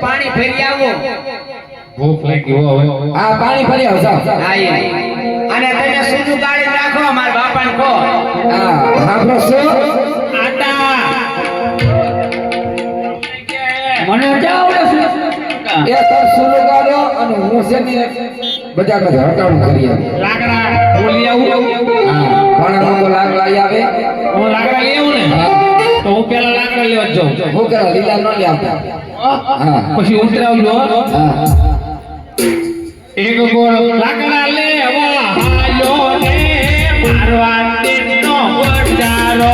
પાણી ફરી આવો ભૂખ લાગી હો હવે હા પાણી ફરી આવો અને તમે સુજુ ગાડી રાખો મારા બાપાને કહો હા આપણો શું આટા મને જાવડે છે એ તર સુજુ ગાડ્યો અને હું છે ને બજારમાં હટાણું કરી આવી લાકડા બોલી આવું હા કોણ લોકો લાકડા આવે હું લાકડા લેવું ને તો હું પેલા લાકડા લેવા જાઉં હું કે લીલા ન લે આવતા હા પછી ઉતરાવજો હા એક ગોળ લાકડા લેવા હાલ્યો ને મારવા દેનો વડારો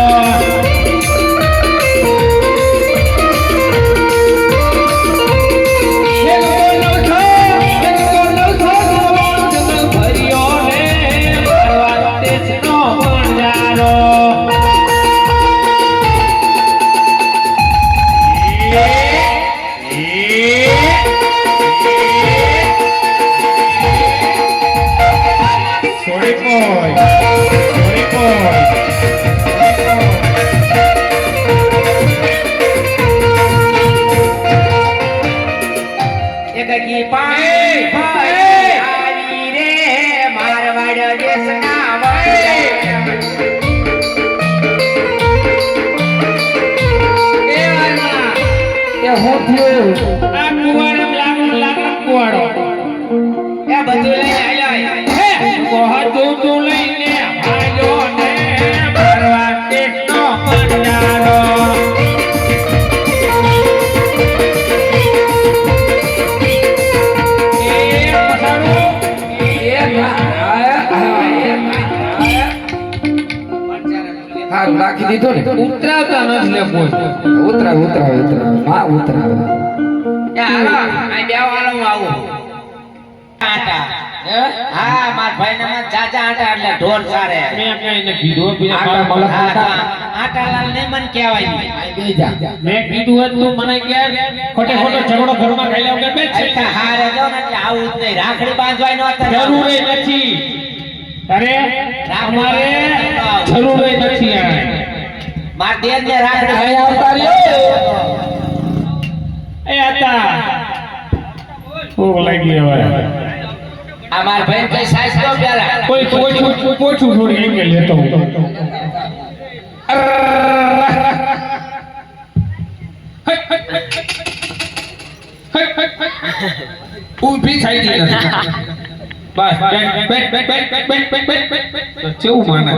રાખી દીધો ને ઉતરાવતા નથી લે કોઈ ઉતરાવ હા ઉતરાવ એ હાલો આ બે વાળો હું આવું આટા હા માર ભાઈ ને માં ચાચા આટા એટલે ઢોર સારે મેં કઈ ન કીધું બીજા આટા મલક આટા લાલ ને મન કહેવાય બે જા મેં કીધું હતું મને કે ખોટે ખોટો ઝઘડો ઘરમાં ખાઈ લેવ કે બે છે હારે જો ને એટલે આવું જ નહીં રાખડી બાંધવાય નો જરૂર નથી અરે અમારે જરૂર નથી આ માર દેર ને રાખડી આય આવતા રહ્યો એ આતા ભૂખ લાગી હવે આ માર ભાઈ કઈ સાઈઝ નો પેલા કોઈ પોછું થોડી એમ કે લેતો હું ઊભી થઈ ગઈ બસ કેવું માને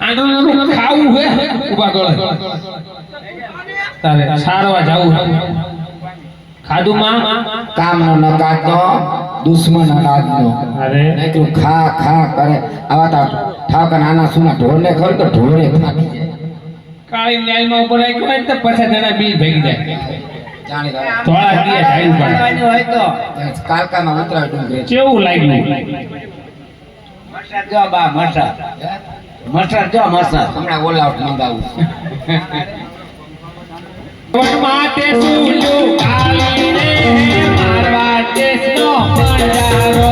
આનું ખાવું હે ઉભા ગળે તારે સારવા જાવું ખાધું માં કામ નો નકાત નો દુશ્મન અનાજ નો અરે નકરું ખા કરે આવા તા ઠાક નાના સુના ઢોરને ખર તો ઢોરે ખાતી જાય કાળી ન્યાયમાં ઉપર રાખ્યો હોય તો પછા જણા બી ભેગી જાય જાણી લો થોડા દિવસ આવ્યું બાંધવાની હોય તો કાલકામાં ઉતરાવ ડુંગરે કેવું લાગ્યું મરસાદ જો બા મરસાદ જો મરસાદ હમણાં ઓલાઉટ મંગાવું માટે સુલ્યું કાલી રે મારવા દેશનો પંજારો